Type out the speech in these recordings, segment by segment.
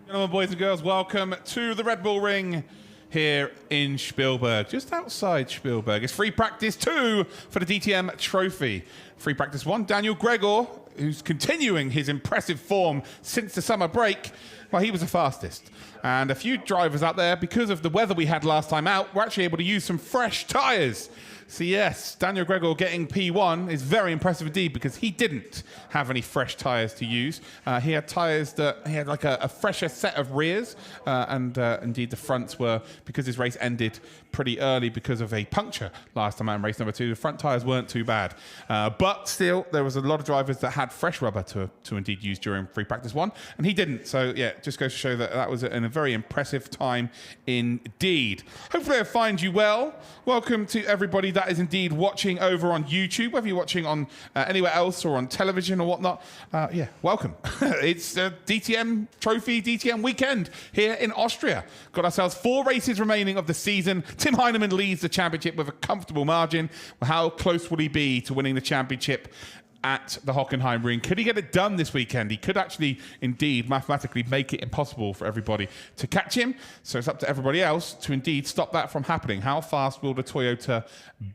Gentlemen, boys and girls, welcome to the Red Bull Ring here in Spielberg, just outside Spielberg. It's free practice 2 for the DTM Trophy. Free practice 1, Daniel Gregor, who's continuing his impressive form since the summer break. Well, he was the fastest. And a few drivers out there, because of the weather we had last time out, were actually able to use some fresh tyres. So yes, Daniel Gregor getting P1 is very impressive indeed, because he didn't have any fresh tyres to use. He had tyres that he had like a fresher set of rears, and indeed the fronts were, because his race ended pretty early because of a puncture last time out in race number 2. The front tyres weren't too bad, but still there was a lot of drivers that had fresh rubber to indeed use during free practice 1, and he didn't. So yeah, just goes to show that that was a very impressive time indeed. Hopefully I find you well. Welcome to everybody that is indeed watching over on YouTube, whether you're watching on anywhere else or on television or whatnot. Yeah, welcome. It's DTM Trophy, DTM weekend here in Austria. Got ourselves 4 races remaining of the season. Tim Heinemann leads the championship with a comfortable margin. How close will he be to winning the championship at the Hockenheim ring? Could he get it done this weekend? He could actually, indeed, mathematically make it impossible for everybody to catch him. So it's up to everybody else to indeed stop that from happening. How fast will the Toyota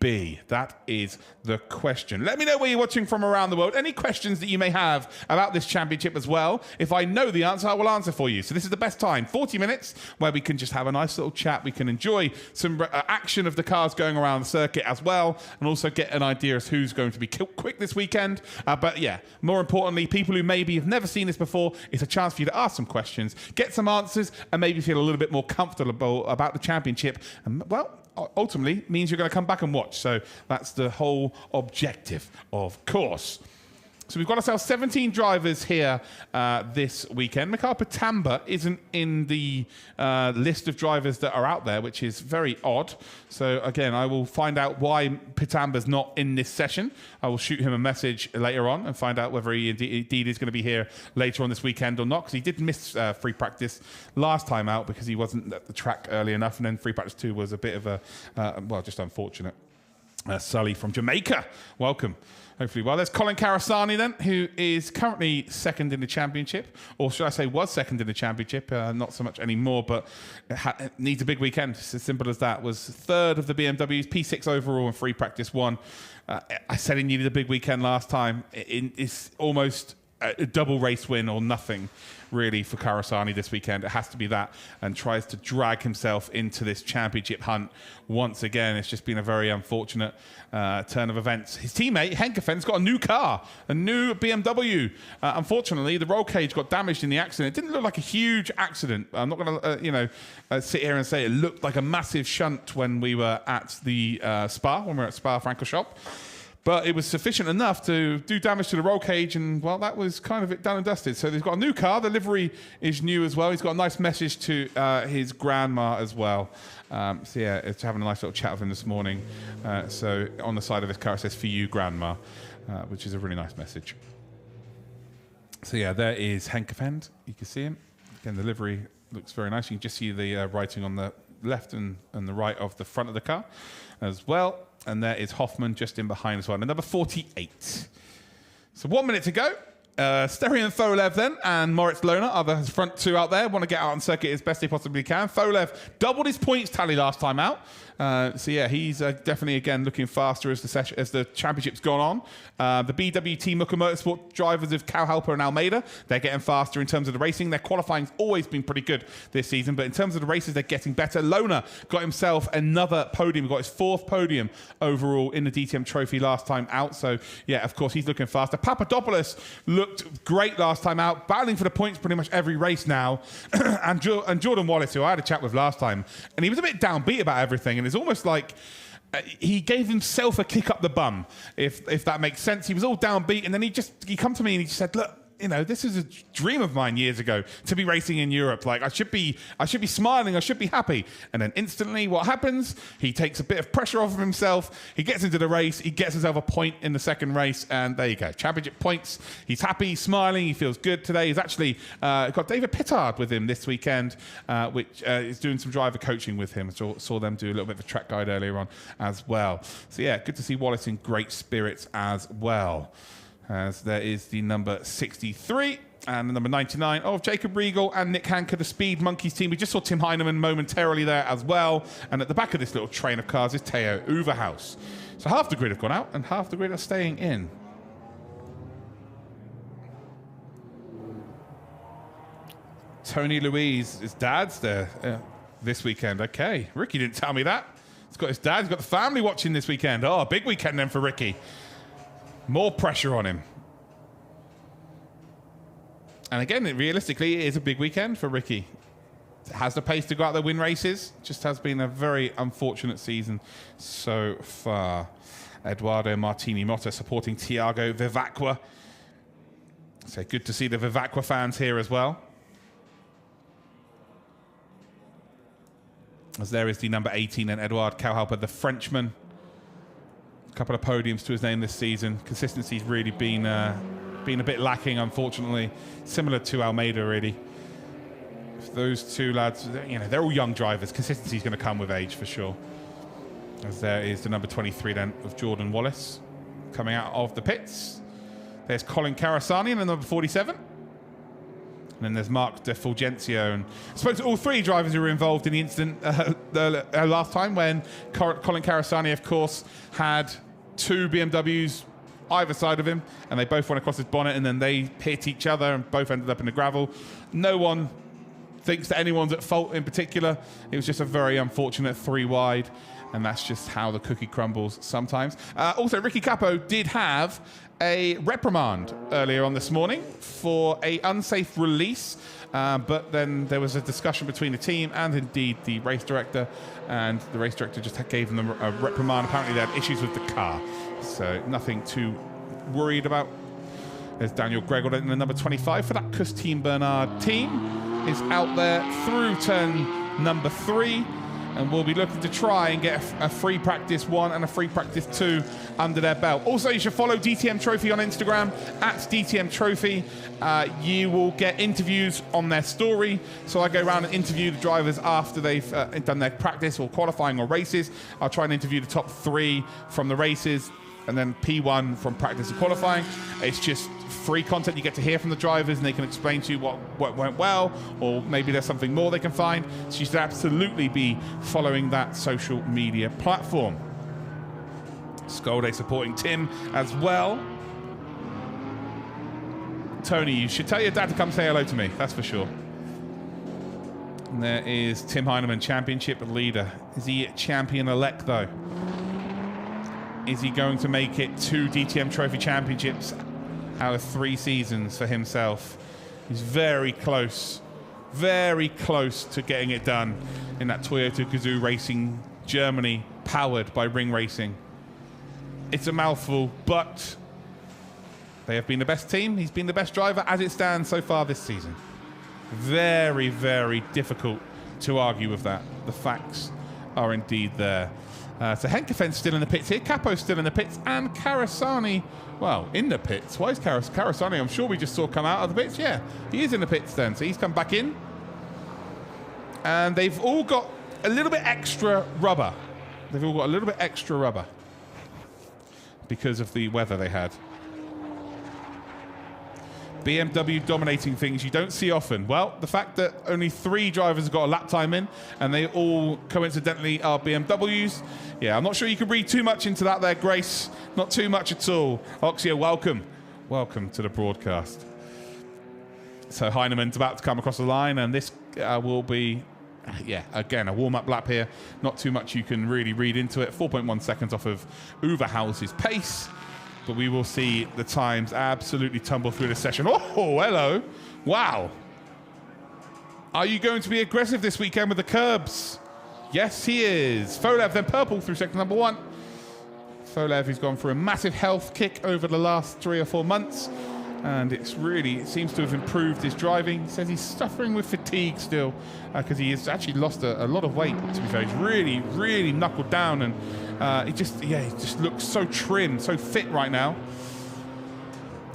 be? That is the question. Let me know where you're watching from around the world. Any questions that you may have about this championship as well. If I know the answer, I will answer for you. So this is the best time, 40 minutes, where we can just have a nice little chat. We can enjoy some action of the cars going around the circuit as well, and also get an idea as who's going to be quick this weekend. But yeah, more importantly, people who maybe have never seen this before, it's a chance for you to ask some questions, get some answers, and maybe feel a little bit more comfortable about the championship. And well, ultimately means you're going to come back and watch. So that's the whole objective, of course. So we've got ourselves 17 drivers here this weekend. Mikhail Pitamba isn't in the list of drivers that are out there, which is very odd. So again, I will find out why Pitamba's not in this session. I will shoot him a message later on and find out whether he indeed is going to be here later on this weekend or not, because he did miss free practice last time out because he wasn't at the track early enough, and then free practice 2 was a bit of a, well, just unfortunate. Sully from Jamaica, welcome. Hopefully well. There's Colin Karasani then, who is currently second in the championship, or should I say was second in the championship, not so much anymore, but it needs a big weekend. It's as simple as that. Was third of the BMWs, P6 overall in free practice 1. I said he needed a big weekend last time. It's almost a double race win or nothing really for Karasani this weekend. It has to be that, and tries to drag himself into this championship hunt once again. It's just been a very unfortunate turn of events. His teammate Henkefen's got a new car, a new BMW. Unfortunately, the roll cage got damaged in the accident. It didn't look like a huge accident. I'm not going to sit here and say it looked like a massive shunt when we were at the Spa, when we were at Spa-Francorchamps. But it was sufficient enough to do damage to the roll cage, and, well, that was kind of it done and dusted. So he's got a new car. The livery is new as well. He's got a nice message to his grandma as well. So, yeah, it's having a nice little chat with him this morning. So on the side of his car, it says, "For you, Grandma," which is a really nice message. So, yeah, there is Henkefen. You can see him. Again, the livery looks very nice. You can just see the writing on the left and the right of the front of the car as well. And there is Hoffman just in behind as well, and number 48. So 1 minute to go. Sterian Folev then, and Moritz Lohner are the front 2 out there. Want to get out on circuit as best they possibly can. Folev doubled his points tally last time out. So yeah, he's definitely again looking faster as the championship's gone on. The BWT Mucker Motorsport drivers of Cowhelper and Almeida, they're getting faster in terms of the racing. Their qualifying's always been pretty good this season, but in terms of the races, they're getting better. Lohner got himself another podium. He got his 4th podium overall in the DTM Trophy last time out. So yeah, of course, he's looking faster. Papadopoulos looked great last time out, battling for the points pretty much every race now. and Jordan Wallace, who I had a chat with last time, and he was a bit downbeat about everything, and it's almost like he gave himself a kick up the bum, if that makes sense. He was all downbeat, and then he come to me and he just said, "Look, you know, this is a dream of mine years ago, to be racing in Europe. Like, I should be smiling, I should be happy." And then instantly what happens? He takes a bit of pressure off of himself. He gets into the race. He gets himself a point in the second race. And there you go. Championship points. He's happy, he's smiling. He feels good today. He's actually got David Pittard with him this weekend, which is doing some driver coaching with him. Saw them do a little bit of a track guide earlier on as well. So yeah, good to see Wallace in great spirits as well. As there is the number 63, And the number 99 of Jacob Regal and Nick Hanker, the Speed Monkeys team. We just saw Tim Heinemann momentarily there as well. And at the back of this little train of cars is Theo Overhaus. So half the grid have gone out and half the grid are staying in. Tony Louise, his dad's there this weekend. Okay, Ricky didn't tell me that. He's got his dad, he's got the family watching this weekend. Oh, big weekend then for Ricky. More pressure on him. And again, realistically, it is a big weekend for Ricky. Has the pace to go out there, win races. Just has been a very unfortunate season so far. Eduardo Martini Motta supporting Tiago Vivacqua. So good to see the Vivacqua fans here as well. As there is the number 18 and Eduard Kauhalper, the Frenchman. A couple of podiums to his name this season. Consistency's really been a bit lacking, unfortunately. Similar to Almeida, really. If those two lads, you know, they're all young drivers. Consistency's going to come with age for sure. As there is the number 23 then of Jordan Wallace coming out of the pits. There's Colin Carasani in the number 47. And then there's Mark De Fulgencio. And I spoke to all three drivers who were involved in the incident last time when Colin Carasani, of course, had two BMWs either side of him, and they both went across his bonnet, and then they hit each other and both ended up in the gravel. No one thinks that anyone's at fault in particular. It was just a very unfortunate 3 wide, and that's just how the cookie crumbles sometimes. Also, Ricky Capo did have a reprimand earlier on this morning for an unsafe release, but then there was a discussion between the team and indeed the race director, and the race director just gave them a reprimand. Apparently they had issues with the car, so nothing too worried about. There's Daniel Gregor in the number 25 for that Custine Bernard team. Is out there through turn number 3, and we'll be looking to try and get a free practice 1 and a free practice 2 under their belt. Also, you should follow DTM Trophy on Instagram at DTM Trophy. You will get interviews on their story. So I go around and interview the drivers after they've done their practice or qualifying or races. I'll try and interview the top 3 from the races, and then P1 from practice and qualifying. It's just free content. You get to hear from the drivers and they can explain to you what went well, or maybe there's something more they can find. So you should absolutely be following that social media platform. Skolde supporting Tim as well. Tony, you should tell your dad to come say hello to me, that's for sure. And there is Tim Heinemann, championship leader. Is he champion-elect though? Is he going to make it 2 DTM Trophy championships out of 3 seasons for himself? He's very close to getting it done in that Toyota Gazoo Racing Germany, powered by Ring Racing. It's a mouthful, but they have been the best team. He's been the best driver as it stands so far this season. Very, very difficult to argue with that. The facts are indeed there. So Henkefen's still in the pits here, Capo's still in the pits, and Carasani, well, in the pits. Why is Carasani? I'm sure we just saw come out of the pits. Yeah, he is in the pits then, so he's come back in. And they've all got a little bit extra rubber. They've all got a little bit extra rubber because of the weather they had. BMW dominating things you don't see often. Well, the fact that only 3 drivers have got a lap time in, and they all coincidentally are BMWs. Yeah, I'm not sure you can read too much into that there, Grace. Not too much at all. Oxia, welcome. Welcome to the broadcast. So Heinemann's about to come across the line, and this will be, yeah, again, a warm-up lap here. Not too much you can really read into it. 4.1 seconds off of Overhaus's pace. But we will see the times absolutely tumble through the session. Oh, hello. Wow. Are you going to be aggressive this weekend with the curbs? Yes, he is. Folev, then purple through sector number 1. Folev, who's gone for a massive health kick over the last 3 or 4 months. And it seems to have improved his driving. He says he's suffering with fatigue still because he has actually lost a lot of weight, to be fair. He's really, really knuckled down, and he just looks so trim, so fit right now.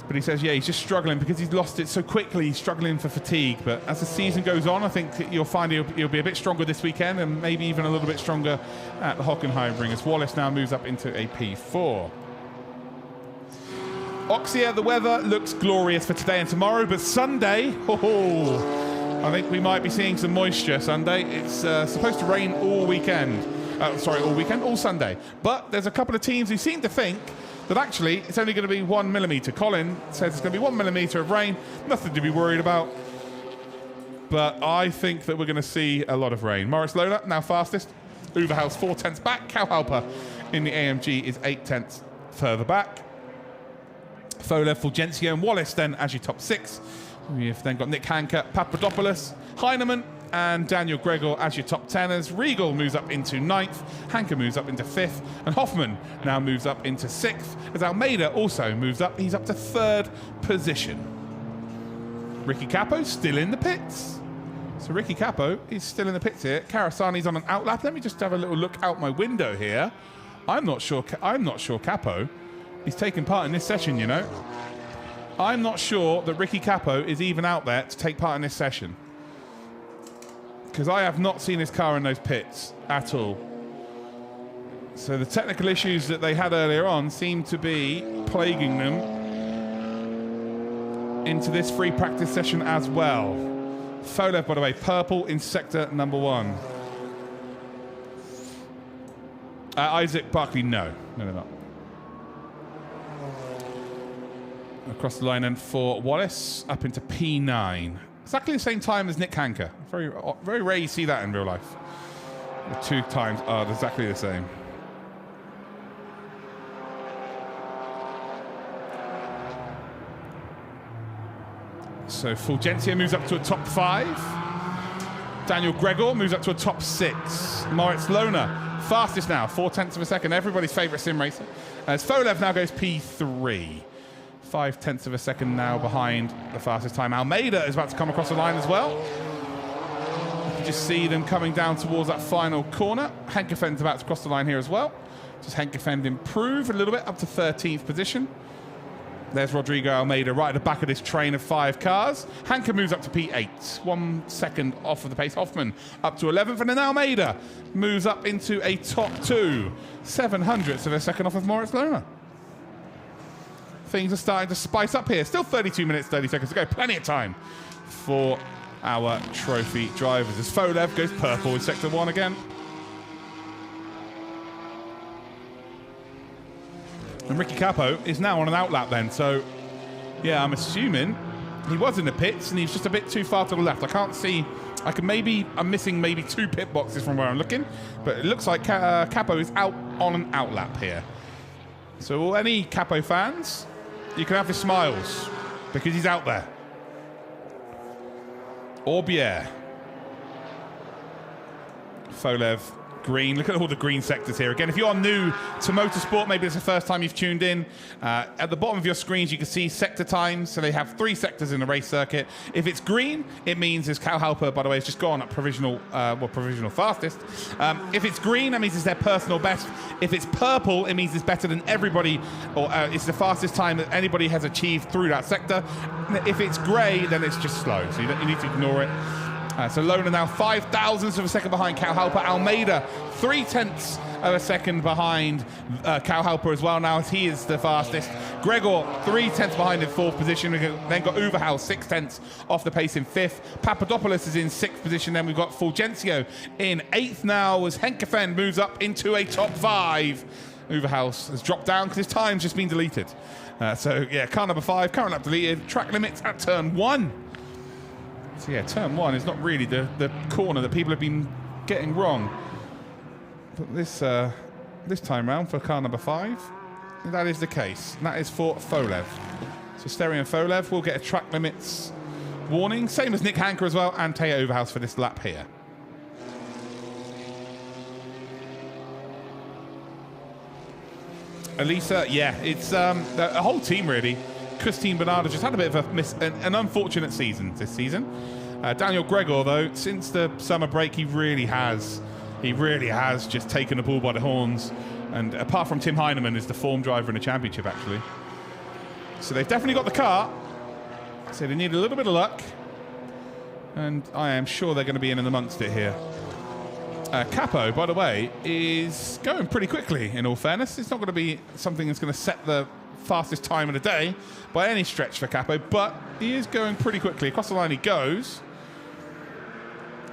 But he says, yeah, he's just struggling because he's lost it so quickly. He's struggling for fatigue. But as the season goes on, I think you'll find he'll be a bit stronger this weekend, and maybe even a little bit stronger at the Hockenheim ring, as Wallace now moves up into a P4. Austria, the weather looks glorious for today and tomorrow, but Sunday, I think we might be seeing some moisture Sunday. It's supposed to rain all weekend. All Sunday. But there's a couple of teams who seem to think that actually it's only going to be 1 millimetre. Colin says it's going to be 1 millimetre of rain. Nothing to be worried about. But I think that we're going to see a lot of rain. Moritz Lohner, now fastest. Overhaus 4/10 back. Kauhalper in the AMG is 8/10 further back. Folev, Fulgencio and Wallace then as your top 6. We've then got Nick Hanke, Papadopoulos, Heinemann and Daniel Gregor as your top 10ers. Regal moves up into 9th, Hanke moves up into 5th, and Hoffman now moves up into 6th, as Almeida also moves up. He's up to 3rd position. Ricky Capo still in the pits. So Ricky Capo is still in the pits here. Karasani's on an outlap. Let me just have a little look out my window here. I'm not sure Capo is taking part in this session, you know. I'm not sure that Ricky Capo is even out there to take part in this session, because I have not seen his car in those pits at all. So the technical issues that they had earlier on seem to be plaguing them into this free practice session as well. Folev, by the way, purple in sector number 1. Isaac Barkley, no, they're not. Across the line and for Wallace, up into P9. Exactly the same time as Nick Hanke. Very, very rare you see that in real life. The 2 times are exactly the same. So Fulgencio moves up to a top 5. Daniel Gregor moves up to a top 6. Moritz Lohner, fastest now, 4/10 of a second. Everybody's favourite sim racer. As Folev now goes P3. 5/10 of a second now behind the fastest time. Almeida is about to come across the line as well. You can just see them coming down towards that final corner. Henkefend's about to cross the line here as well. Just Henkefend improve a little bit up to 13th position. There's Rodrigo Almeida right at the back of this train of 5 cars. Hanke moves up to P8, 1 second off of the pace. Hoffman up to 11th, and then Almeida moves up into a top 2, 700ths of a second off of Moritz Lohner. Things are starting to spice up here. Still 32 minutes, 30 seconds to go. Plenty of time for our trophy drivers. As Folev goes purple in sector 1 again. And Ricky Capo is now on an outlap then. So, yeah, I'm assuming he was in the pits and he's just a bit too far to the left. I can't see. I'm missing maybe 2 pit boxes from where I'm looking. But it looks like Capo is out on an outlap here. So any Capo fans, you can have your smiles because he's out there. Orbier. Folev, green. Look at all the green sectors here. Again, if you're new to motorsport, maybe it's the first time you've tuned in, at the bottom of your screens you can see sector times. So they have 3 sectors in the race circuit. If it's green, it means, as Kauhalper, by the way, has just gone up provisional fastest. If it's green, that means it's their personal best. If it's purple, it means it's better than everybody, or it's the fastest time that anybody has achieved through that sector. If it's grey, then it's just slow, so you need to ignore it. So Lohner now 0.005 of a second behind Kauhalper. Almeida 0.3 of a second behind Kauhalper as well now, as he is the fastest. Gregor 0.3 behind in 4th position. We've then got Overhaus 0.6 off the pace in 5th. Papadopoulos is in 6th position. Then we've got Fulgencio in 8th now as Henkefend moves up into a top 5. Overhaus has dropped down because his time's just been deleted. So yeah, car number 5, current lap deleted. Track limits at turn 1. So yeah, turn 1 is not really the corner that people have been getting wrong. But this time round for car number 5, that is the case. And that is for Folev. So Stereo and Folev will get a track limits warning, same as Nick Hanke as well, and Teo Overhaus for this lap here. Elisa, yeah, it's a whole team really. Christine Bernardo just had a bit of an unfortunate season this season. Daniel Gregor, though, since the summer break, he really has just taken the bull by the horns. And apart from Tim Heinemann, is the form driver in the championship, actually. So they've definitely got the car. So they need a little bit of luck. And I am sure they're going to be in and amongst it here. Capo, by the way, is going pretty quickly, in all fairness. It's not going to be something that's going to set the fastest time of the day by any stretch for Capo, but he is going pretty quickly. Across the line he goes.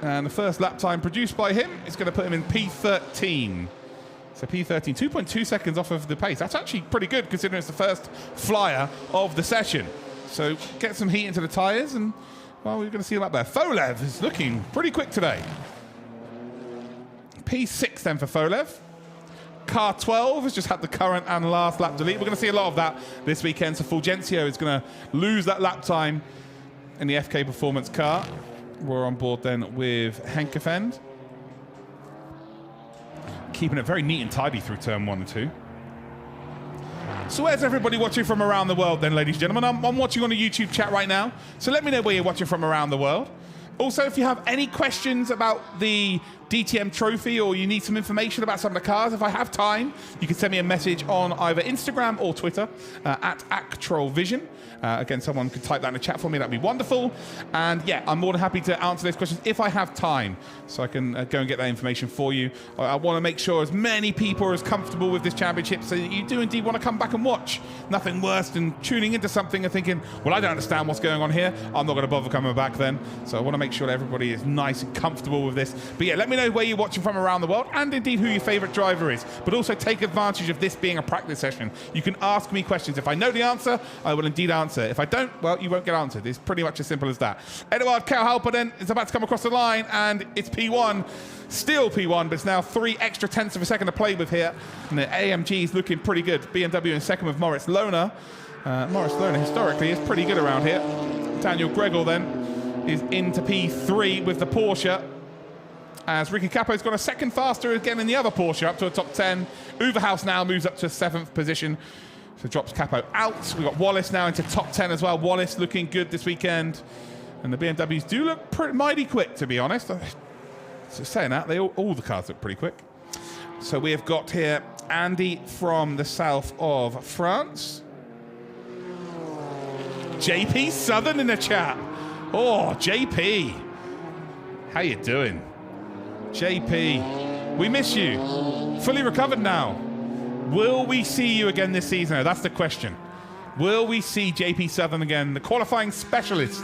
And the first lap time produced by him is going to put him in P13. So P13, 2.2 seconds off of the pace. That's actually pretty good considering it's the first flyer of the session. So get some heat into the tyres and, well, we're going to see him up there. Folev is looking pretty quick today. P6 then for Folev. Car 12 has just had the current and last lap delete. We're going to see a lot of that this weekend. So Fulgencio is going to lose that lap time in the FK Performance car. We're on board then with Henkefend. Keeping it very neat and tidy through turn 1 and 2. So where's everybody watching from around the world then, ladies and gentlemen? I'm watching on the YouTube chat right now, so let me know where you're watching from around the world. Also, if you have any questions about the DTM Trophy or you need some information about some of the cars, if I have time, you can send me a message on either Instagram or Twitter at ActrolVision. Again, someone could type that in the chat for me. That'd be wonderful. And yeah, I'm more than happy to answer those questions if I have time, so I can go and get that information for you. I want to make sure as many people are as comfortable with this championship so that you do indeed want to come back and watch. Nothing worse than tuning into something and thinking, well, I don't understand what's going on here. I'm not going to bother coming back then. So I want to make sure that everybody is nice and comfortable with this. But yeah, let me know where you're watching from around the world and indeed who your favorite driver is. But also take advantage of this being a practice session. You can ask me questions. If I know the answer, I will indeed answer. If I don't, well, you won't get answered. It's pretty much as simple as that. Eduard Kauhalper then is about to come across the line, and it's P1. Still P1, but it's now 3 extra tenths of a second to play with here. And the AMG is looking pretty good. BMW in second with Moritz Lohner. Moritz Lohner historically is pretty good around here. Daniel Gregor then is into P3 with the Porsche, as Ricky Capo's got a second faster again in the other Porsche, up to a top 10. Uverhaus now moves up to 7th position, so drops Capo out. We've got Wallace now into top 10 as well. Wallace looking good this weekend. And the BMWs do look pretty mighty quick, to be honest. So saying that, all the cars look pretty quick. So we have got here Andy from the south of France. JP Southern in the chat. Oh, JP. How you doing? JP, we miss you. Fully recovered now. Will we see you again this season? That's the question. Will we see JP Southern again, the qualifying specialist?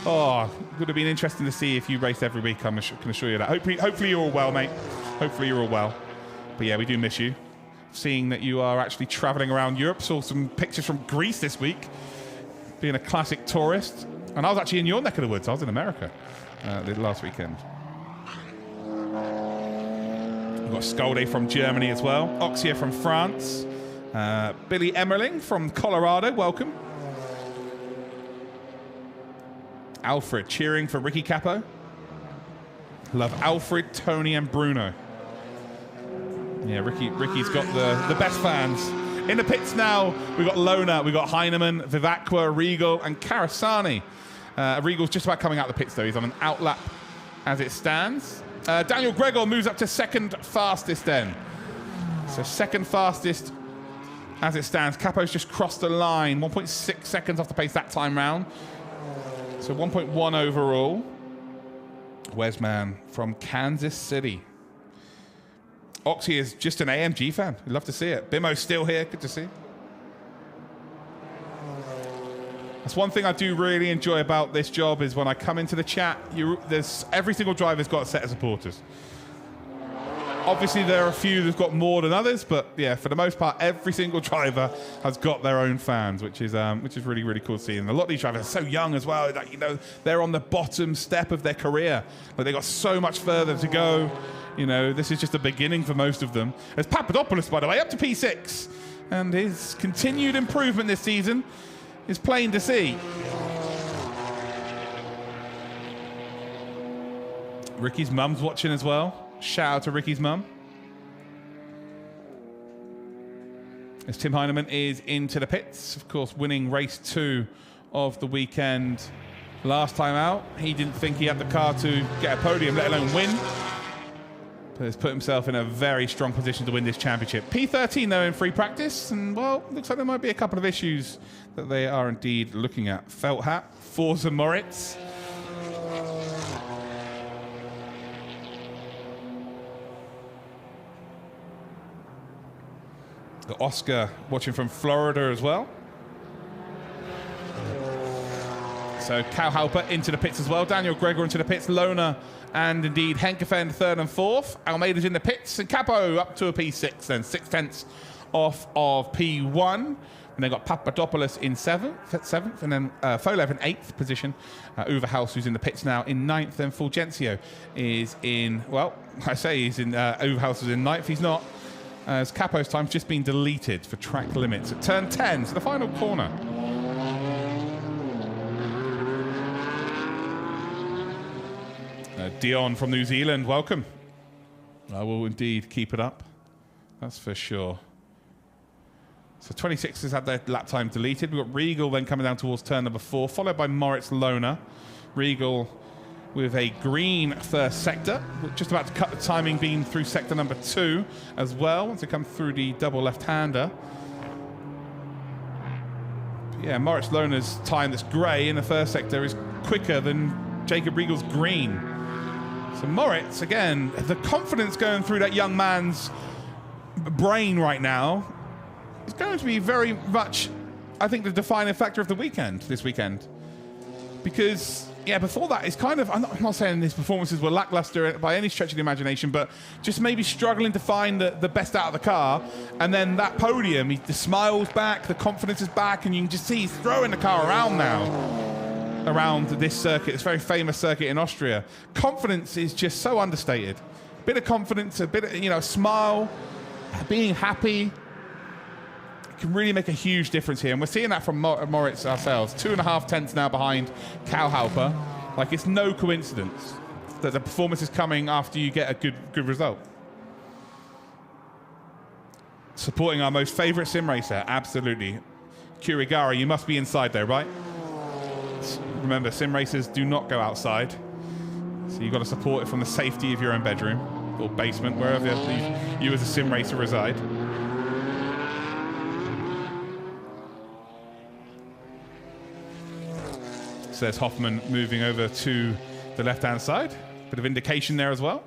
Oh, would have been interesting to see if you raced every week, I can assure you that. Hopefully you're all well, mate. Hopefully you're all well. But yeah, we do miss you. Seeing that you are actually traveling around Europe. Saw some pictures from Greece this week, being a classic tourist. And I was actually in your neck of the woods. I was in America last weekend. We've got Skolde from Germany as well. Oxia from France. Billy Emmerling from Colorado, welcome. Alfred cheering for Ricky Capo. Love Alfred, Tony, and Bruno. Yeah, Ricky's got the best fans. In the pits now, we've got Lohner, we've got Heinemann, Vivacqua, Regal, and Carasani. Regal's just about coming out the pits, though. He's on an out lap as it stands. Daniel Gregor moves up to second fastest then. So second fastest as it stands. Capo's just crossed the line. 1.6 seconds off the pace that time round. So 1.1 overall. Wesman from Kansas City. Oxy is just an AMG fan. We'd love to see it. Bimo's still here. Good to see. That's one thing I do really enjoy about this job is when I come into the chat, every single driver's got a set of supporters. Obviously, there are a few that've got more than others, but yeah, for the most part, every single driver has got their own fans, which is really, really cool to see. And a lot of these drivers are so young as well. Like, you know, they're on the bottom step of their career. Like, they got so much further to go. You know, this is just the beginning for most of them. There's Papadopoulos, by the way, up to P6, and his continued improvement this season is plain to see. Ricky's mum's watching as well. Shout out to Ricky's mum. As Tim Heinemann is into the pits, of course, winning race 2 of the weekend. Last time out, he didn't think he had the car to get a podium, let alone win. But has put himself in a very strong position to win this championship. P13, though, in free practice. And, well, looks like there might be a couple of issues that they are indeed looking at. Felt hat, Forza Moritz. Got Oscar watching from Florida as well. So Kauhalper into the pits as well. Daniel Gregor into the pits. Lohner and indeed Henkefen third and fourth. Almeida's in the pits. And Capo up to a P6 then. 6/10 off of P1. And then got Papadopoulos in seventh. And then Folev in 8th position. Overhaus, who's in the pits now, in 9th. Then Fulgencio is in, well, I say he's in, Overhaus is in 9th. He's not, as Capo's time's just been deleted for track limits at turn 10. So the final corner. Dion from New Zealand, welcome. I will indeed keep it up. That's for sure. So 26 has had their lap time deleted. We've got Regal then coming down towards turn number 4, followed by Moritz Lohner. Regal with a green first sector. We're just about to cut the timing beam through sector number 2 as well, once they come through the double left-hander. Yeah, Moritz Lohner's time that's grey in the first sector is quicker than Jacob Regal's green. So Moritz, again, the confidence going through that young man's brain right now is going to be very much, I think, the defining factor of the weekend, this weekend. Because, yeah, before that, it's kind of, I'm not saying his performances were lackluster by any stretch of the imagination, but just maybe struggling to find the best out of the car. And then that podium, the smile's back, the confidence is back, and you can just see he's throwing the car around now. Around this circuit, this very famous circuit in Austria. Confidence is just so understated. A bit of confidence, a bit of, you know, smile, being happy. It can really make a huge difference here. And we're seeing that from Moritz ourselves. 2.5 tenths now behind Kauhalper. Like, it's no coincidence that the performance is coming after you get a good result. Supporting our most favorite sim racer, absolutely. Kurigara, you must be inside there, right? Remember, sim racers do not go outside, so you've got to support it from the safety of your own bedroom or basement, wherever you as a sim racer reside. So there's Hoffman moving over to the left-hand side. Bit of indication there as well.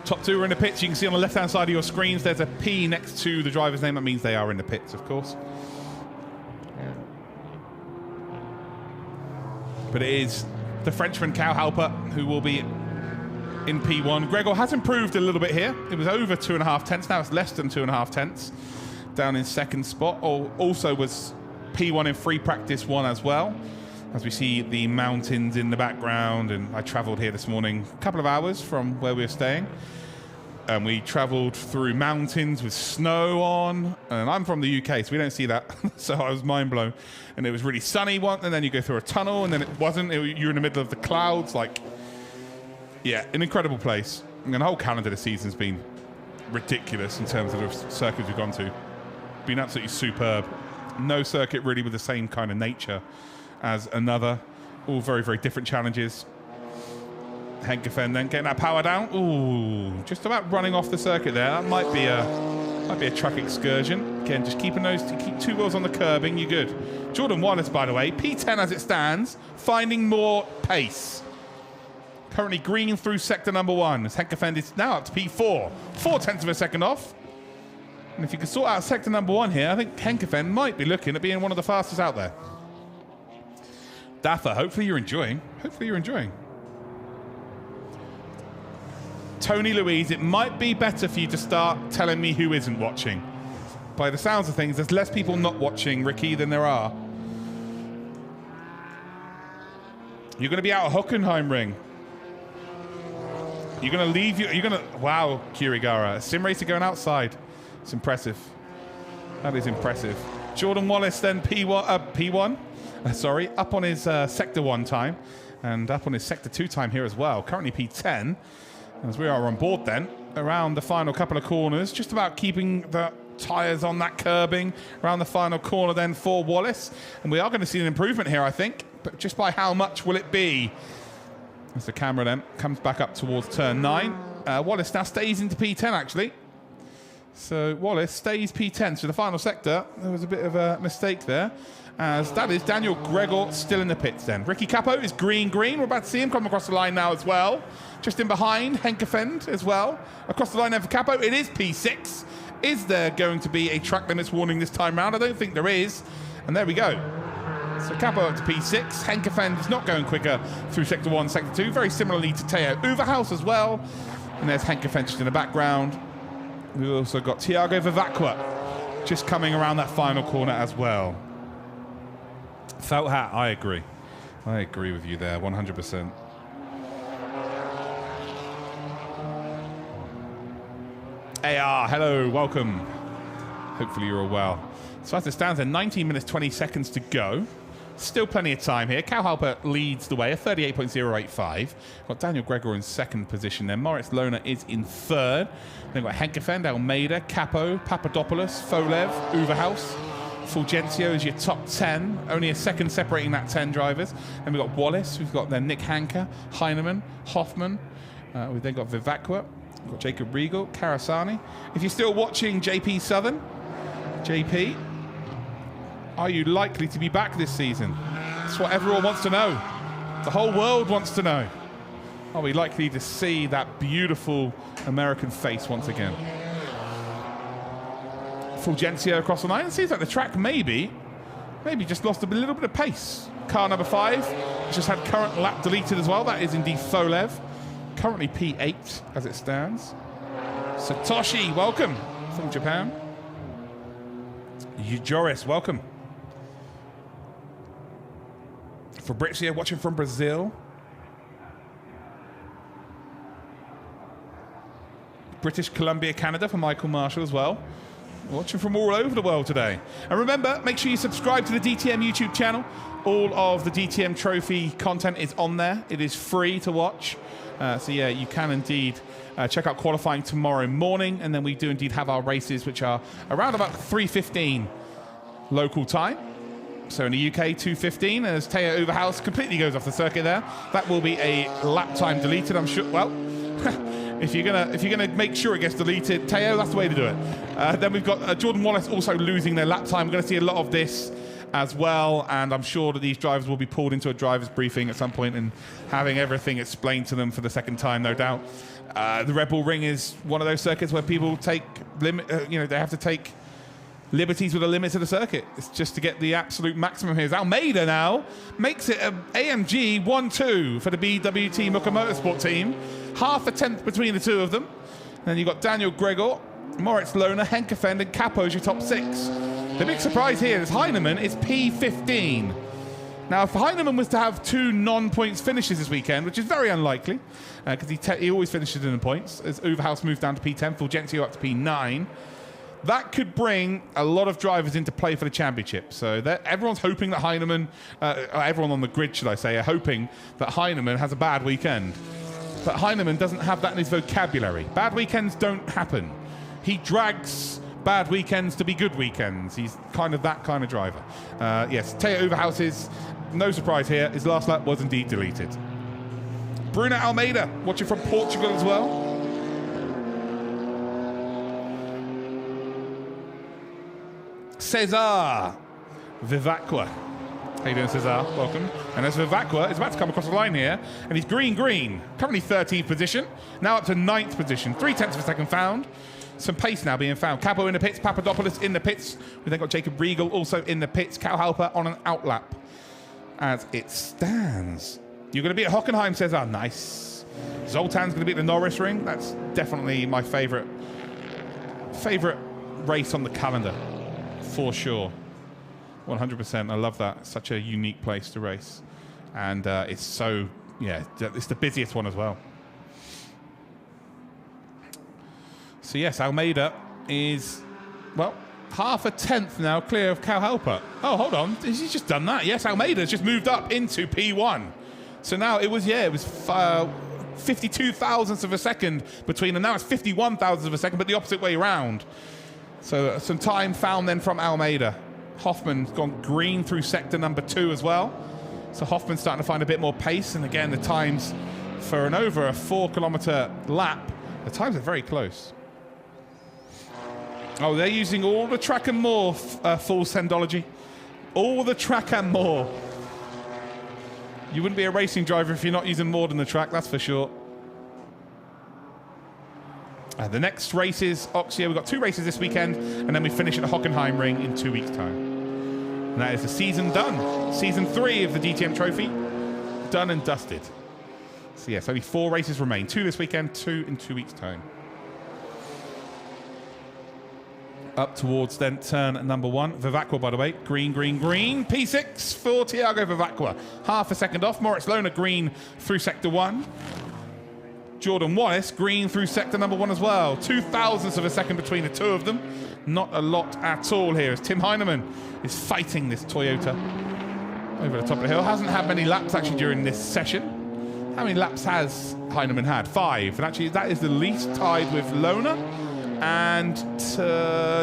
Top 2 are in the pits. You can see on the left-hand side of your screens, there's a P next to the driver's name. That means they are in the pits, of course. But it is the Frenchman Kauhalper who will be in P1. Gregor has improved a little bit here. It was over 2.5 tenths. Now it's less than 2.5 tenths. Down in second spot. Also was P1 in free practice 1 as well. As we see the mountains in the background. And I travelled here this morning a couple of hours from where we were staying. And we travelled through mountains with snow on. And I'm from the UK, so we don't see that. So I was mind blown. And it was really sunny once, and then you go through a tunnel, and then it wasn't. You're in the middle of the clouds. Like, yeah, an incredible place. And the whole calendar this season's been ridiculous in terms of the circuits we've gone to. Been absolutely superb. No circuit really with the same kind of nature as another. All very, very different challenges. Henkefen then getting that power down. Ooh, just about running off the circuit there. That might be a track excursion. Again, just keep 2 wheels on the curbing, you're good. Jordan Wallace, by the way, P10 as it stands, finding more pace. Currently green through sector number 1. As Henkefen is now up to P4. 4 tenths of a second off. And if you can sort out sector number 1 here, I think Henkefen might be looking at being one of the fastest out there. Daffer, hopefully you're enjoying. Hopefully you're enjoying. Tony Louise, it might be better for you to start telling me who isn't watching. By the sounds of things, there's less people not watching, Ricky, than there are. You're going to be out of Hockenheimring. You're going to leave. You're going to. Wow, Kurigara, a sim racer going outside. It's impressive. That is impressive. Jordan Wallace then P1. Sorry, up on his sector 1 time, and up on his sector 2 time here as well. Currently P10. As we are on board then, around the final couple of corners, just about keeping the tyres on that curbing around the final corner then for Wallace. And we are going to see an improvement here, I think, but just by how much will it be? As the camera then comes back up towards turn 9. Wallace now stays into P10, actually. So Wallace stays P10. So the final sector, there was a bit of a mistake there. As that is Daniel Gregor still in the pits then. Ricky Capo is green. We're about to see him come across the line now as well. Just in behind, Henkefend as well. Across the line then for Capo, it is P6. Is there going to be a track limits warning this time round? I don't think there is. And there we go. So Capo up to P6. Henkefend is not going quicker through Sector 1, Sector 2. Very similarly to Teo Uverhaus as well. And there's Henkefend just in the background. We've also got Thiago Vivacqua just coming around that final corner as well. Felt hat, I agree. I agree with you there, 100%. AR, hello, welcome. Hopefully you're all well. So as it stands there, 19 minutes, 20 seconds to go. Still plenty of time here. Cal Halper leads the way at 38.085. Got Daniel Gregor in second position there. Moritz Lohner is in third. Then we've got Henkefend, Almeida, Capo, Papadopoulos, Folev, Uverhaus. Fulgencio is your top 10. Only a second separating that 10 drivers. Then we've got Wallace. We've got then Nick Hanke, Heinemann, Hoffman. We've then got Vivacqua. We've got Jacob Riegel, Karasani. If you're still watching JP Southern, JP, are you likely to be back this season? That's what everyone wants to know. The whole world wants to know. Are we likely to see that beautiful American face once again? Fulgencio across the line. It seems like the track maybe just lost a little bit of pace. Car number 5 just had current lap deleted as well. That is indeed Folev. Currently P8 as it stands. Satoshi, welcome from Japan. Joris, welcome. Fabrizio watching from Brazil. British Columbia, Canada for Michael Marshall as well. Watching from all over the world today. And remember, make sure you subscribe to the DTM YouTube channel. All of the DTM Trophy content is on there. It is free to watch. So yeah, you can indeed check out qualifying tomorrow morning. And then we do indeed have our races, which are around about 3:15 local time. So in the UK, 2:15, as Teo Uverhaus completely goes off the circuit there. That will be a lap time deleted, I'm sure. Well, if you're gonna make sure it gets deleted, Teo, that's the way to do it. Then we've got Jordan Wallace also losing their lap time. We're going to see a lot of this as well, and I'm sure that these drivers will be pulled into a driver's briefing at some point and having everything explained to them for the second time, no doubt. The Red Bull Ring is one of those circuits where people take they have to take liberties with the limits of the circuit. It's just to get the absolute maximum here. Almeida now makes it an AMG 1-2 for the BWT Muka Motorsport team. Half a tenth between the two of them. And then you've got Daniel Gregor, Moritz Lohner, Henkefend, and Capo's your top 6. The big surprise here is Heinemann is P15. Now, if Heinemann was to have 2 non-points finishes this weekend, which is very unlikely, because he always finishes in the points, as Uverhaus moves down to P10, Fulgencio up to P9, that could bring a lot of drivers into play for the championship. So everyone's hoping that Heinemann, everyone on the grid, should I say, are hoping that Heinemann has a bad weekend. But Heinemann doesn't have that in his vocabulary. Bad weekends don't happen. He drags bad weekends to be good weekends. He's kind of that kind of driver. Yes, Teo Uverhaus is, no surprise here, his last lap was indeed deleted. Bruno Almeida, watching from Portugal as well. Cesar Vivacqua. How you doing, Cesar? Welcome. And as Vivacqua is about to come across the line here, and he's green. Currently 13th position, now up to 9th position. 0.3 of a second found. Some pace now being found. Capo in the pits, Papadopoulos in the pits. We've then got Jacob Riegel also in the pits. Cal Halper on an outlap as it stands. You're going to be at Hockenheim, Cesar. Nice. Zoltan's going to be at the Norris Ring. That's definitely my favorite race on the calendar. For sure. 100%. I love that. It's such a unique place to race. And it's so, yeah, it's the busiest one as well. So yes, Almeida is, well, half a tenth now clear of Cal Halper. Oh, hold on. He's just done that. Yes, Almeida's just moved up into P1. So now it was 52 thousandths of a second between them. Now it's 51 thousandths of a second, but the opposite way around. So some time found then from Almeida. Hoffman's gone green through sector number 2 as well. So Hoffman's starting to find a bit more pace. And again, the times for over a 4-kilometer lap, the times are very close. Oh, they're using all the track and more full sendology. All the track and more. You wouldn't be a racing driver if you're not using more than the track, that's for sure. The next race is Austria. We've got 2 races this weekend, and then we finish at the Hockenheim Ring in 2 weeks' time. And that is the season done. Season 3 of the DTM Trophy, done and dusted. So yes, only 4 races remain. 2 this weekend, 2 in 2 weeks' time. Up towards then turn number 1. Vivacqua, by the way. Green, green, green. P6 for Thiago Vivacqua. Half a second off. Moritz Lohner green through sector 1. Jordan Wallace green through sector number 1 as well. 0.02 of a second between the 2 of them. Not a lot at all here as Tim Heinemann is fighting this Toyota over the top of the hill. Hasn't had many laps actually during this session. How many laps has Heinemann had? 5. And actually that is the least, tied with Lohner and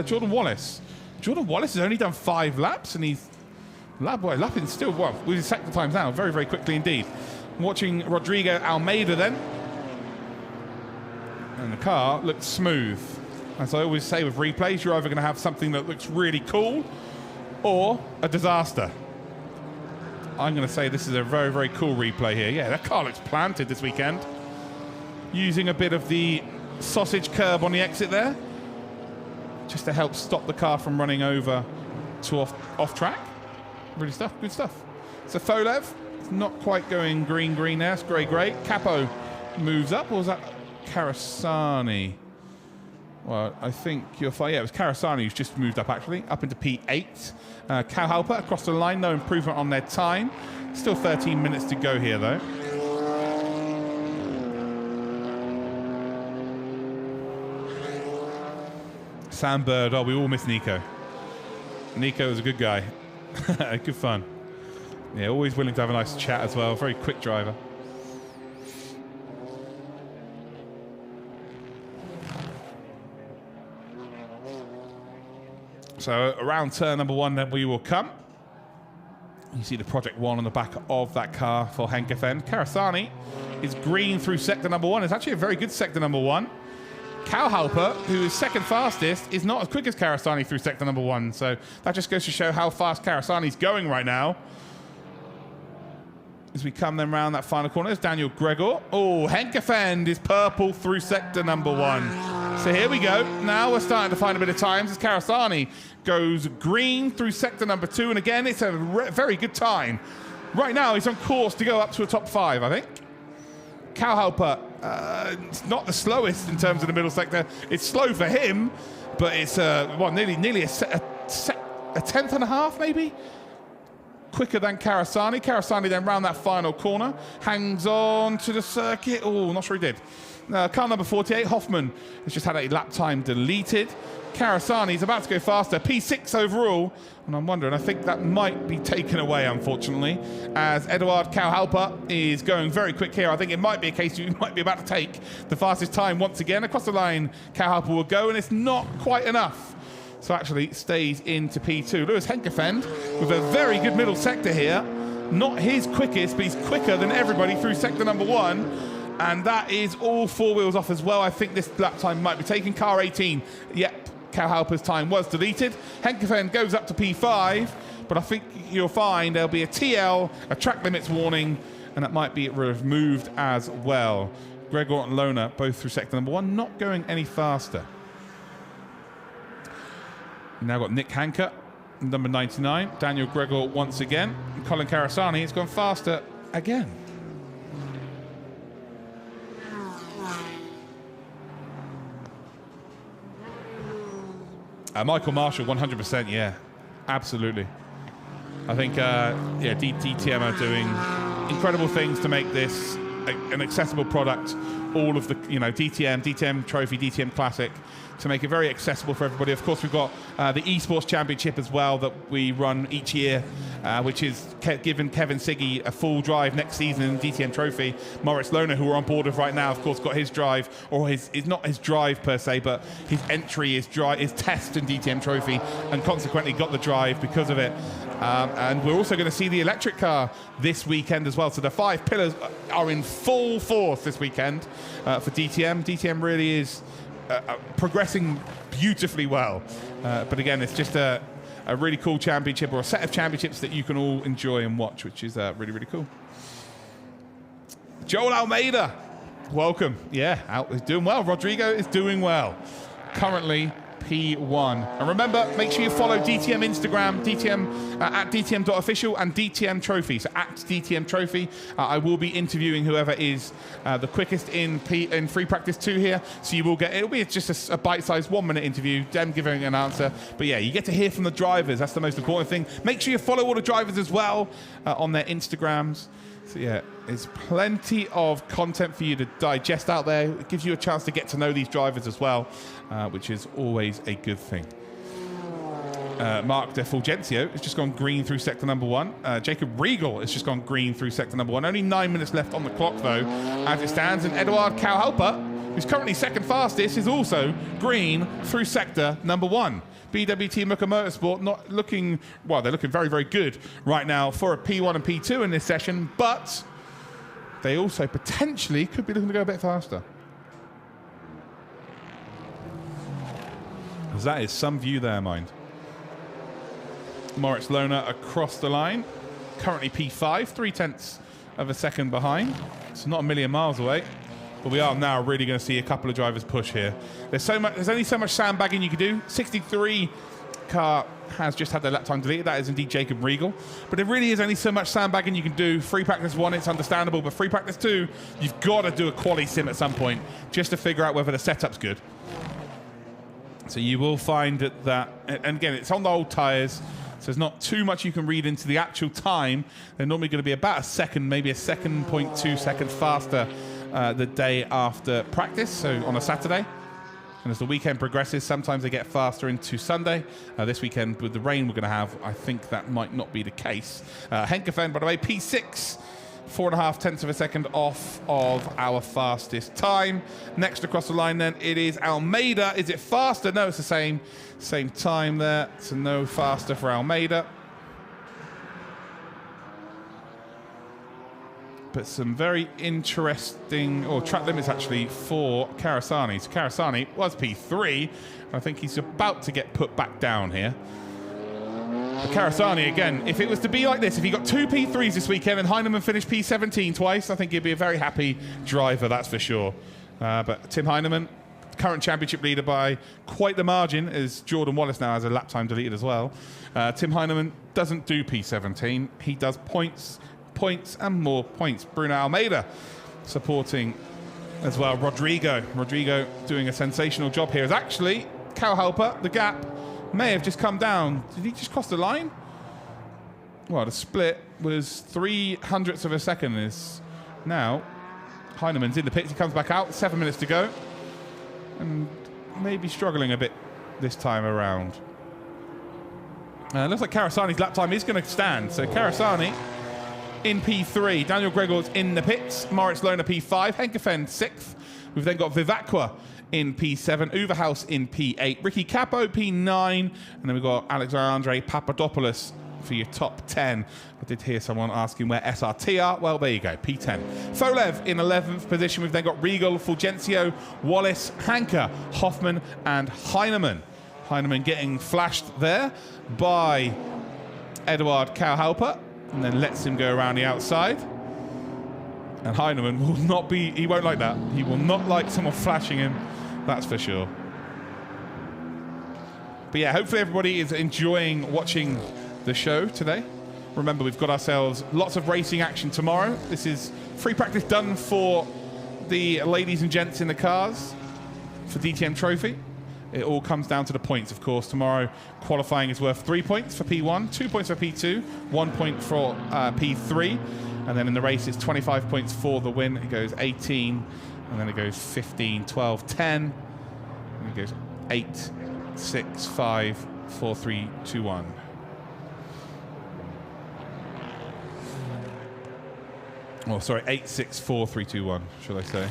Jordan Wallace. Jordan Wallace has only done 5 laps and he's lapping still, well, with his sector times now, very, very quickly indeed. Watching Rodrigo Almeida then. And the car looks smooth. As I always say with replays, you're either going to have something that looks really cool or a disaster. I'm going to say this is a very, very cool replay here. Yeah, that car looks planted this weekend. Using a bit of the sausage curb on the exit there, just to help stop the car from running over to off track. Really stuff, good stuff. So Folev, it's not quite going green, green there. It's grey, grey. Capo moves up, or was that Karasani? Well, I think you'll find, yeah, it was Karasani who's just moved up actually, up into P8. Cowhalper across the line, no improvement on their time. Still 13 minutes to go here though. Sam Bird, oh, we all miss Nico. Nico is a good guy. Good fun. Yeah, always willing to have a nice chat as well. Very quick driver. So around turn number 1 then we will come. You see the Project 1 on the back of that car for Henkefen. Karasani is green through sector number 1. It's actually a very good sector number 1. Cowhalper, who is second fastest, is not as quick as Karasani through sector number 1. So that just goes to show how fast Karasani's going right now. As we come then round that final corner, there's Daniel Gregor. Oh, Henkefen is purple through sector number 1. So here we go. Now we're starting to find a bit of times as Karasani goes green through sector number 2. And again, it's a very good time. Right now, he's on course to go up to a top 5, I think. Cowhalper, it's not the slowest in terms of the middle sector. It's slow for him, but it's nearly a tenth and a half, maybe? Quicker than Karasani. Karasani then round that final corner. Hangs on to the circuit. Oh, not sure he did. Car number 48, Hoffman, has just had a lap time deleted. Karasani's about to go faster. P6 overall. And I'm wondering, I think that might be taken away, unfortunately, as Eduard Cowhalper is going very quick here. I think it might be a case you might be about to take the fastest time once again. Across the line, Cowhalper will go, and it's not quite enough. So actually stays into P2. Lewis Henkefen with a very good middle sector here. Not his quickest, but he's quicker than everybody through sector number 1. And that is all 4 wheels off as well. I think this lap time might be taken. Car 18, yep, Cowhalper's time was deleted. Henkefen goes up to P5, but I think you'll find there'll be a TL, a track limits warning, and that might be removed as well. Gregor and Lohner both through sector number 1, not going any faster. We've now got Nick Hanker, number 99. Daniel Gregor once again. And Colin Karasani has gone faster again. Michael Marshall, 100%, yeah. Absolutely. I think, DTM are doing incredible things to make this an accessible product. All of the, DTM Trophy, DTM Classic, to make it very accessible for everybody. Of course, we've got the Esports Championship as well that we run each year, which is giving Kevin Siggy a full drive next season in DTM Trophy. Moritz Lohner, who we're on board with right now, of course, got his drive, or it's not his drive per se, but his entry is test in DTM Trophy, and consequently got the drive because of it. And we're also going to see the electric car this weekend as well. So the 5 pillars are in full force this weekend for DTM. DTM really is progressing beautifully well. But again, it's just a really cool championship, or a set of championships that you can all enjoy and watch, which is really, really cool. Joel Almeida, welcome. Yeah, is doing well. Rodrigo is doing well. Currently P1. And remember, make sure you follow DTM Instagram, DTM at DTM.official and DTM Trophy. So at DTM Trophy, I will be interviewing whoever is the quickest in free practice 2 here. So you will get, it'll be just a bite-sized 1-minute interview, them giving an answer. But yeah, you get to hear from the drivers. That's the most important thing. Make sure you follow all the drivers as well on their Instagrams. So yeah, there's plenty of content for you to digest out there. It gives you a chance to get to know these drivers as well, which is always a good thing. Mark De Fulgencio has just gone green through sector number 1. Jacob Riegel has just gone green through sector number 1. Only 9 minutes left on the clock though, as it stands. And Eduard Kauhalper, who's currently second fastest, is also green through sector number 1. BWT Muka Motorsport not looking, well, they're looking very, very good right now for a P1 and P2 in this session, but they also potentially could be looking to go a bit faster. Because that is some view there, mind. Moritz Lohner across the line, currently P5, 0.3 of a second behind. It's not a million miles away. But we are now really going to see a couple of drivers push here. There's only so much sandbagging you can do. 63 car has just had their lap time deleted. That is indeed Jacob Riegel. But there really is only so much sandbagging you can do. Free practice 1, it's understandable. But free practice 2, you've got to do a quali sim at some point just to figure out whether the setup's good. So you will find that, and again, it's on the old tyres. So there's not too much you can read into the actual time. They're normally going to be about a second, maybe a 2.2 seconds faster the day after practice, so on a Saturday. And as the weekend progresses, sometimes they get faster into Sunday. This weekend, with the rain we're going to have, I think that might not be the case. Henkefen, by the way, P6, 4.5 of a second off of our fastest time. Next across the line then, it is Almeida. Is it faster? No, it's the same time there, so no faster for Almeida. But some very interesting, track limits actually for Karasani. So Karasani was P3. I think he's about to get put back down here. But Karasani, again, if it was to be like this, if he got 2 P3s this weekend and Heinemann finished P17 twice, I think he'd be a very happy driver, that's for sure. But Tim Heinemann, current championship leader by quite the margin, as Jordan Wallace now has a lap time deleted as well. Tim Heinemann doesn't do P17. He does points and more points. Bruno Almeida supporting as well. Rodrigo doing a sensational job here. Is actually Kauhalper, the gap may have just come down. Did he just cross the line? Well, the split was 0.03 of a second. Is now Heinemann's in the pits. He comes back out. 7 minutes to go, and maybe struggling a bit this time around. Looks like Karasani's lap time is going to stand. So Karasani in P3, Daniel Gregor's in the pits, Moritz Lohner P5, Henkefen 6th. We've then got Vivacqua in P7, Uverhaus in P8, Ricky Capo P9, and then we've got Alexandre Papadopoulos for your top 10. I did hear someone asking where SRT are. Well, there you go, P10. Folev in 11th position. We've then got Riegel, Fulgencio, Wallace, Hanke, Hoffman, and Heinemann. Heinemann getting flashed there by Eduard Kauhalper, and then lets him go around the outside. And Heinemann will not be, he won't like that. He will not like someone flashing him, that's for sure. But yeah, hopefully everybody is enjoying watching the show today. Remember, we've got ourselves lots of racing action tomorrow. This is free practice done for the ladies and gents in the cars for DTM Trophy. It all comes down to the points, of course. Tomorrow, qualifying is worth 3 points for P1, 2 points for P2, 1 point for P3. And then in the race, it's 25 points for the win. It goes 18, and then it goes 15, 12, 10. And it goes 8, 6, 5, 4, 3, 2, 1. Oh, sorry, 8, 6, 4, 3, 2, 1, should I say.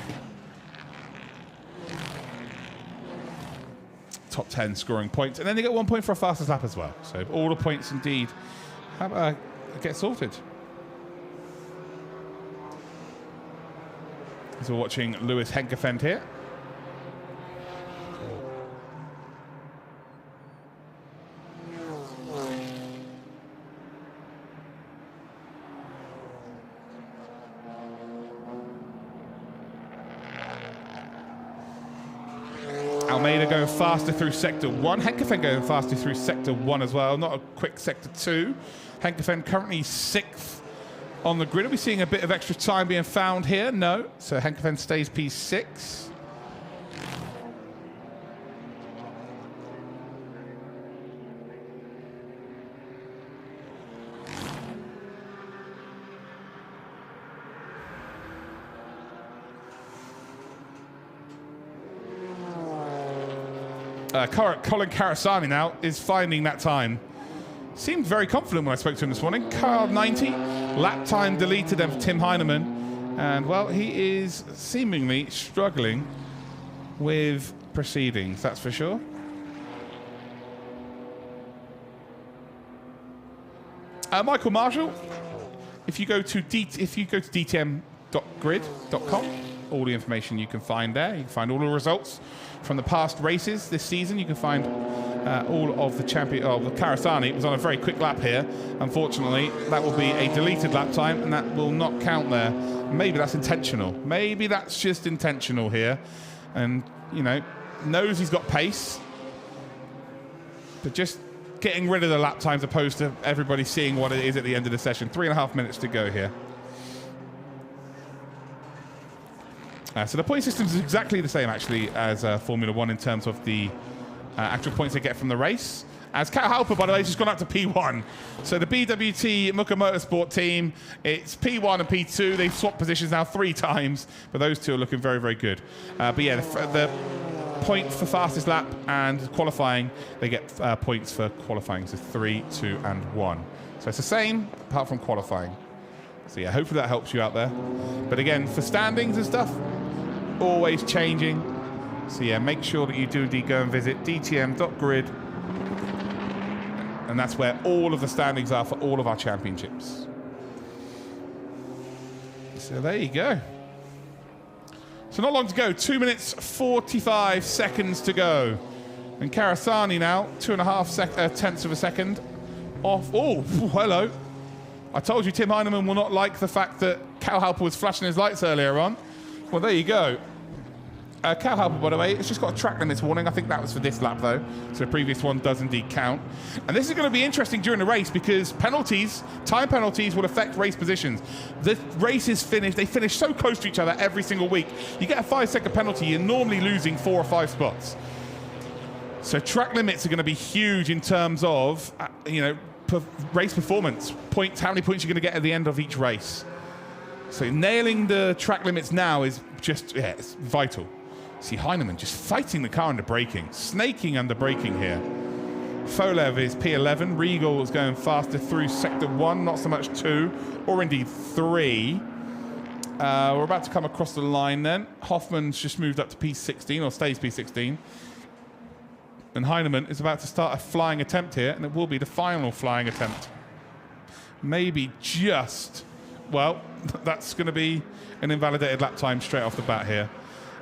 Top 10 scoring points, and then they get 1 point for a fastest lap as well. So all the points indeed get sorted. So we're watching Lewis Henkefen here. Almeida going faster through sector 1. Henkefen going faster through sector 1 as well. Not a quick sector 2. Henkefen currently 6th on the grid. Are we seeing a bit of extra time being found here? No. So Henkefen stays P6. Colin Karasani now is finding that time. Seemed very confident when I spoke to him this morning. Carl 90, lap time deleted then for Tim Heinemann. And, well, he is seemingly struggling with proceedings, that's for sure. Michael Marshall, if you go to DTM.grid.com, all the information you can find there. You can find all the results from the past races this season. You can find all of the champion. Oh, the Karasani was on a very quick lap here. Unfortunately, that will be a deleted lap time, and that will not count there. Maybe that's intentional. Maybe that's just intentional here, and you know, knows he's got pace, but just getting rid of the lap times opposed to everybody seeing what it is at the end of the session. 3.5 minutes to go here. So the point system is exactly the same, actually, as Formula 1 in terms of the actual points they get from the race. As Cal Halper, by the way, has just gone up to P1. So the BWT Muka Motorsport team, it's P1 and P2. They've swapped positions now 3 times, but those two are looking very, very good. But yeah, the point for fastest lap and qualifying, they get points for qualifying. So 3, 2, and 1. So it's the same, apart from qualifying. So yeah, hopefully that helps you out there. But again, for standings and stuff, always changing. So yeah, make sure that you do go and visit dtm.grid, and that's where all of the standings are for all of our championships. So there you go. So not long to go, 2 minutes 45 seconds to go. And Karasani now, 2.5 tenths of a second off. Oh, hello. I told you Tim Heinemann will not like the fact that Cal Halper was flashing his lights earlier on. Well, there you go. Cal Halper, by the way, it's just got a track limits warning. I think that was for this lap, though. So the previous one does indeed count. And this is going to be interesting during the race because penalties, time penalties, will affect race positions. The race is finished. They finish so close to each other every single week. You get a 5-second penalty, you're normally losing 4 or 5 spots. So track limits are going to be huge in terms of, you know, race performance. Points, how many points you're going to get at the end of each race. So nailing the track limits now is just, yeah, it's vital. See Heinemann just fighting the car under braking, snaking under braking here. Folev is P11. Regal is going faster through sector 1, not so much 2, or indeed 3. We're about to come across the line then. Hoffman's just moved up to P16, or stays P16. And Heinemann is about to start a flying attempt here, and it will be the final flying attempt. Maybe just, well, that's going to be an invalidated lap time straight off the bat here.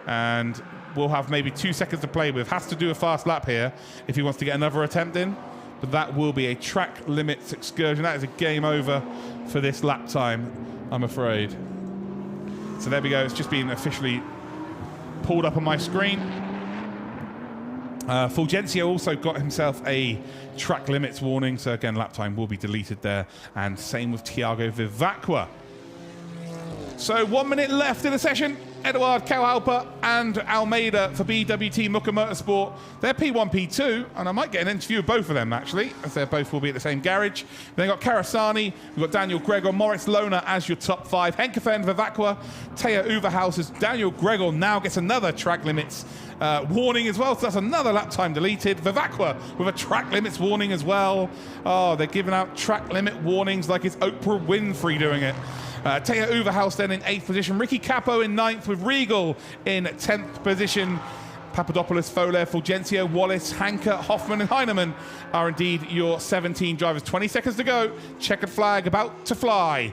And we'll have maybe 2 seconds to play with. Has to do a fast lap here if he wants to get another attempt in. But that will be a track limits excursion. That is a game over for this lap time, I'm afraid. So there we go. It's just been officially pulled up on my screen. Fulgencio also got himself a track limits warning. So again, lap time will be deleted there. And same with Thiago Vivacqua. So 1 minute left in the session. Eduard Kauhalper and Almeida for BWT Muka Motorsport. They're P1, P2, and I might get an interview of both of them, actually, as they both will be at the same garage. Then got Karasani, we've got Daniel Gregor, Moritz Lohner as your top 5. Henkefen, Vivacqua, Teo Uverhaus as Daniel Gregor now gets another track limits warning as well, so that's another lap time deleted. Vivacqua with a track limits warning as well. Oh, they're giving out track limit warnings like it's Oprah Winfrey doing it. Teo Uverhaus then in 8th position. Ricky Capo in 9th with Regal in 10th position. Papadopoulos, Folev, Fulgencio, Wallace, Hanke, Hoffmann and Heinemann are indeed your 17 drivers. 20 seconds to go. Checkered flag about to fly.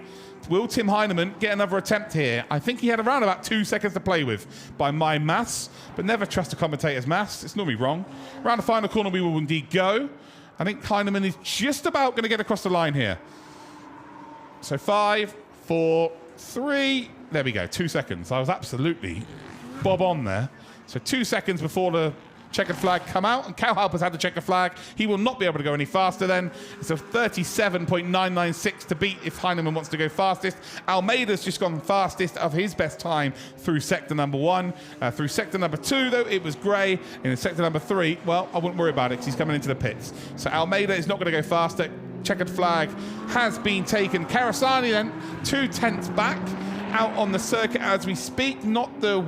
Will Tim Heinemann get another attempt here? I think he had around about 2 seconds to play with by my maths, but never trust a commentator's maths. It's normally wrong. Around the final corner we will indeed go. I think Heinemann is just about going to get across the line here. So 5, 4, 3, there we go, 2 seconds. I was absolutely bob on there. So 2 seconds before the checkered flag come out, and Cowhelper's had the checkered flag. He will not be able to go any faster then. It's a 37.996 to beat if Heinemann wants to go fastest. Almeida's just gone fastest of his best time through sector number 1. Through sector number 2, though, it was Gray. In sector number 3, well, I wouldn't worry about it because he's coming into the pits. So Almeida is not going to go faster. Checkered flag has been taken. Karasani then 2/10 back out on the circuit as we speak. Not the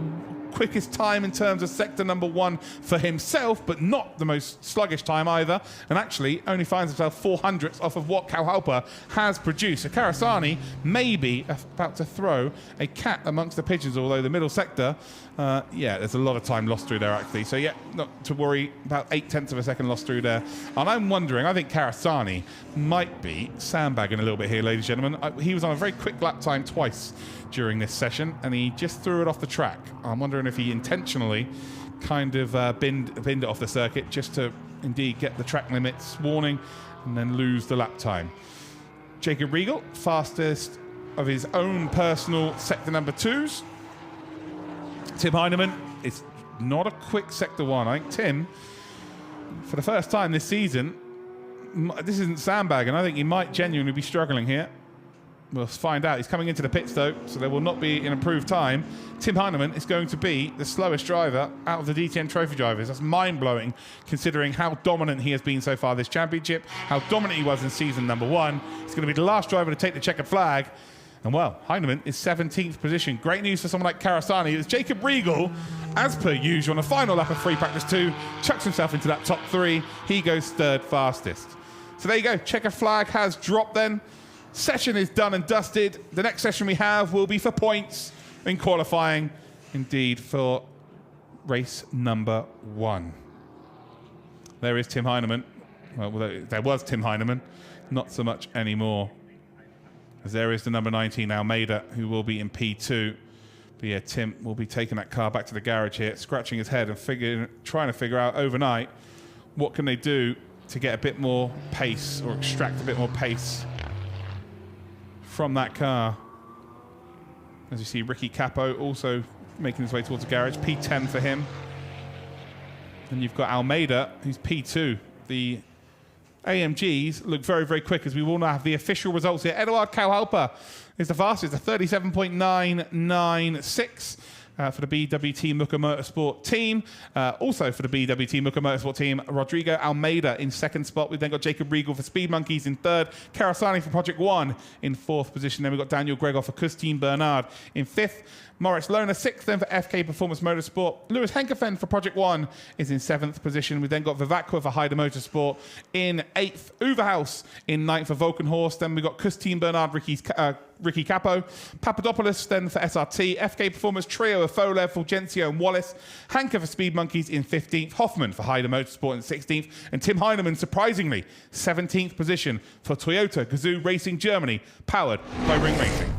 quickest time in terms of sector number 1 for himself, but not the most sluggish time either, and actually only finds himself 400ths off of what Cowhelper has produced. So Karasani may be about to throw a cat amongst the pigeons, although the middle sector, yeah, there's a lot of time lost through there actually. So yeah, not to worry, about 0.8 of a second lost through there. And I'm wondering, I think Karasani might be sandbagging a little bit here, ladies and gentlemen. He was on a very quick lap time twice during this session, and he just threw it off the track. I'm wondering if he intentionally kind of binned it off the circuit just to indeed get the track limits warning and then lose the lap time. Jacob Riegel, fastest of his own personal sector number 2s. Tim Heinemann, it's not a quick sector 1. I think Tim, for the first time this season, this isn't sandbagging. I think he might genuinely be struggling here. We'll find out. He's coming into the pits, though, so there will not be an improved time. Tim Heinemann is going to be the slowest driver out of the DTM Trophy drivers. That's mind-blowing, considering how dominant he has been so far this championship, how dominant he was in season number 1. He's going to be the last driver to take the checkered flag. And, well, Heinemann is 17th position. Great news for someone like Karasani. It's Jacob Riegel, as per usual, on the final lap of Free Practice 2, chucks himself into that top 3. He goes 3rd fastest. So there you go. Checkered flag has dropped then. Session is done and dusted. The next session we have will be for points in qualifying, indeed, for race number 1. There is Tim Heinemann. Well, there was Tim Heinemann, not so much anymore. As there is the number 19, Almeida, who will be in P2. But yeah, Tim will be taking that car back to the garage here, scratching his head and trying to figure out overnight what can they do to get a bit more pace or extract a bit more pace from that car. As you see, Ricky Capo also making his way towards the garage. P10 for him. And you've got Almeida, who's P2. The AMGs look very, very quick, as we will now have the official results here. Eduard Cowhelper is the fastest, a 37.996. For the BWT Muka Motorsport team. Also for the BWT Muka Motorsport team, Rodrigo Almeida in 2nd spot. We've then got Jacob Riegel for Speed Monkeys in 3rd. Karasani for Project 1 in 4th position. Then we've got Daniel Gregor for Custine Bernard in 5th. Moritz Lohner 6th, then for FK Performance Motorsport. Lewis Henkefen for Project 1 is in 7th position. We've then got Vivakwa for Heider Motorsport in 8th. Uverhaus in 9th for Volkenhorst. Then we've got Custine Bernard, Ricky Capo. Papadopoulos then for SRT. FK Performance Trio of Folev, Fulgencio and Wallace. Hanker for Speed Monkeys in 15th. Hoffman for Heider Motorsport in 16th. And Tim Heinemann, surprisingly, 17th position for Toyota Gazoo Racing Germany, powered by Ring Racing.